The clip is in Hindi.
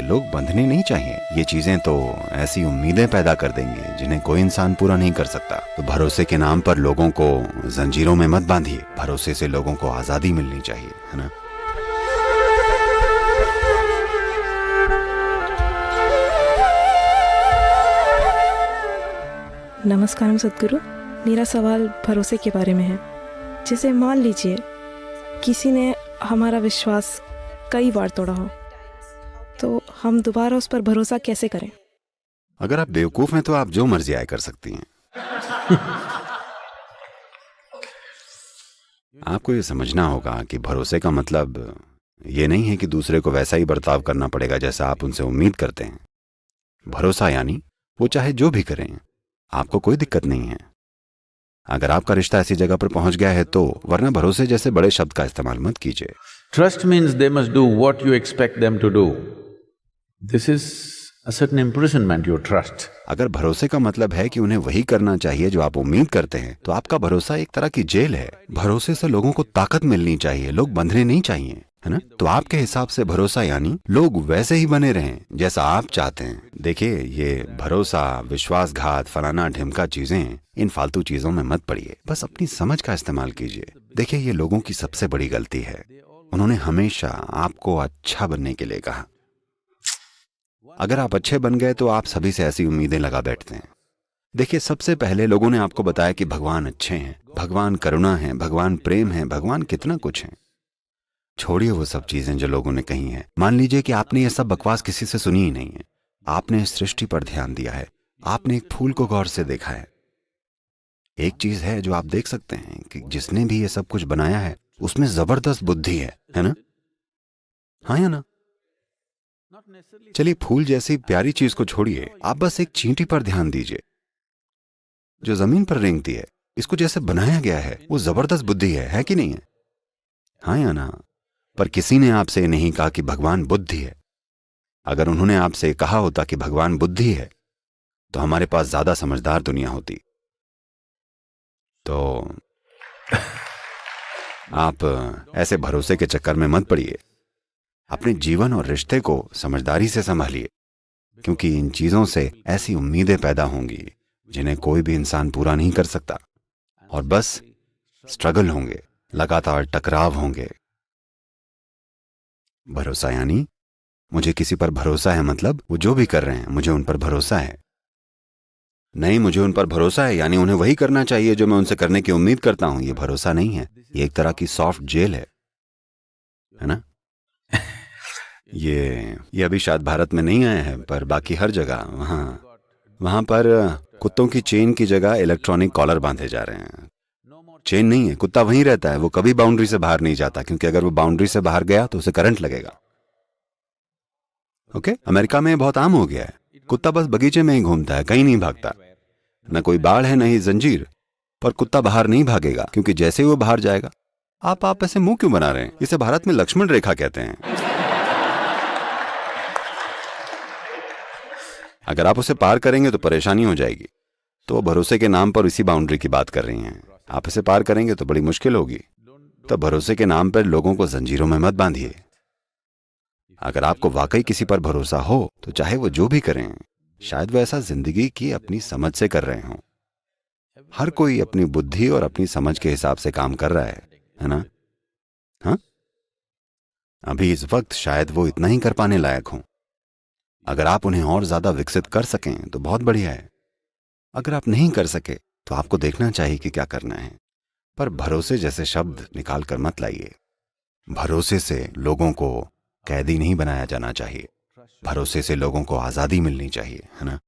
लोग बंधने नहीं चाहिए। ये चीजें तो ऐसी उम्मीदें पैदा कर देंगे जिन्हें कोई इंसान पूरा नहीं कर सकता। तो भरोसे के नाम पर लोगों को जंजीरों में मत बांधिए। भरोसे से लोगों को आजादी मिलनी चाहिए, है ना। नमस्कार सदगुरु, मेरा सवाल भरोसे के बारे में है। जैसे मान लीजिए किसी ने हमारा विश्वास कई बार तोड़ा हो, तो हम दोबारा उस पर भरोसा कैसे करें? अगर आप बेवकूफ हैं तो आप जो मर्जी आए कर सकती हैं। आपको ये समझना होगा कि भरोसे का मतलब ये नहीं है कि दूसरे को वैसा ही बर्ताव करना पड़ेगा जैसा आप उनसे उम्मीद करते हैं। भरोसा यानी वो चाहे जो भी करें, आपको कोई दिक्कत नहीं है। अगर आपका रिश्ता ऐसी जगह पर पहुंच गया है तो, वरना भरोसे जैसे बड़े शब्द का इस्तेमाल मत कीजिए। Trust means they must do what you expect them to do. This is a certain imprisonment, your trust. अगर भरोसे का मतलब है कि उन्हें वही करना चाहिए जो आप उम्मीद करते हैं, तो आपका भरोसा एक तरह की जेल है। भरोसे से लोगों को ताकत मिलनी चाहिए, लोग बंधने नहीं चाहिए, है ना। तो आपके हिसाब से भरोसा यानी लोग वैसे ही बने रहें जैसा आप चाहते हैं। देखिए, ये भरोसा, विश्वासघात, फलाना ढिमका चीजें, इन फालतू चीजों में मत पड़िए। बस अपनी समझ का इस्तेमाल कीजिए। देखिए, ये लोगों की सबसे बड़ी गलती है। उन्होंने हमेशा आपको अच्छा बनने के लिए कहा। अगर आप अच्छे बन गए तो आप सभी से ऐसी उम्मीदें लगा बैठते हैं। देखिए, सबसे पहले लोगों ने आपको बताया कि भगवान अच्छे हैं, भगवान करुणा है, भगवान प्रेम है, भगवान कितना कुछ है। छोड़िए वो सब चीजें जो लोगों ने कही हैं। मान लीजिए कि आपने ये सब बकवास किसी से सुनी ही नहीं है। आपने इस सृष्टि पर ध्यान दिया है, आपने एक फूल को गौर से देखा है। एक चीज है जो आप देख सकते हैं कि जिसने भी ये सब कुछ बनाया है उसमें जबरदस्त बुद्धि है ना। हाँ या ना। चलिए, फूल जैसी प्यारी चीज को छोड़िए, आप बस एक चींटी पर ध्यान दीजिए जो जमीन पर रेंगती है। इसको जैसे बनाया गया है वो जबरदस्त बुद्धि है कि नहीं है? हाँ या ना। पर किसी ने आपसे नहीं कहा कि भगवान बुद्धि है। अगर उन्होंने आपसे कहा होता कि भगवान बुद्धि है तो हमारे पास ज्यादा समझदार दुनिया होती। तो आप ऐसे भरोसे के चक्कर में मत पड़िए। अपने जीवन और रिश्ते को समझदारी से संभालिए, क्योंकि इन चीजों से ऐसी उम्मीदें पैदा होंगी जिन्हें कोई भी इंसान पूरा नहीं कर सकता। और बस स्ट्रगल होंगे, लगातार टकराव होंगे। भरोसा यानी मुझे किसी पर भरोसा है, मतलब वो जो भी कर रहे हैं मुझे उन पर भरोसा है। नहीं, मुझे उन पर भरोसा है यानी उन्हें वही करना चाहिए जो मैं उनसे करने की उम्मीद करता हूं। ये भरोसा नहीं है, ये एक तरह की सॉफ्ट जेल है ना। ये अभी शायद भारत में नहीं आया है, पर बाकी हर जगह वहां पर कुत्तों की चेन की जगह इलेक्ट्रॉनिक कॉलर बांधे जा रहे हैं। चेन नहीं है, कुत्ता वहीं रहता है, वो कभी बाउंड्री से बाहर नहीं जाता, क्योंकि अगर वो बाउंड्री से बाहर गया तो उसे करंट लगेगा। ओके, अमेरिका में बहुत आम हो गया है। कुत्ता बस बगीचे में ही घूमता है, कहीं नहीं भागता। न कोई बाड़ है, न ही जंजीर, पर कुत्ता बाहर नहीं भागेगा, क्योंकि जैसे ही वो बाहर जाएगा। आप ऐसे मुंह क्यों बना रहे हैं? इसे भारत में लक्ष्मण रेखा कहते हैं। अगर आप उसे पार करेंगे तो परेशानी हो जाएगी। तो वो भरोसे के नाम पर इसी बाउंड्री की बात कर रही हैं। आप इसे पार करेंगे तो बड़ी मुश्किल होगी। तो भरोसे के नाम पर लोगों को जंजीरों में मत बांधिए। अगर आपको वाकई किसी पर भरोसा हो तो चाहे वो जो भी करें, शायद वो ऐसा जिंदगी की अपनी समझ से कर रहे हों। हर कोई अपनी बुद्धि और अपनी समझ के हिसाब से काम कर रहा है ना। हाँ, अभी इस वक्त शायद वो इतना ही कर पाने लायक हों। अगर आप उन्हें और ज्यादा विकसित कर सकें तो बहुत बढ़िया है। अगर आप नहीं कर सके तो आपको देखना चाहिए कि क्या करना है। पर भरोसे जैसे शब्द निकाल कर मत लाइए। भरोसे से लोगों को कैदी नहीं बनाया जाना चाहिए। भरोसे से लोगों को आजादी मिलनी चाहिए, है ना।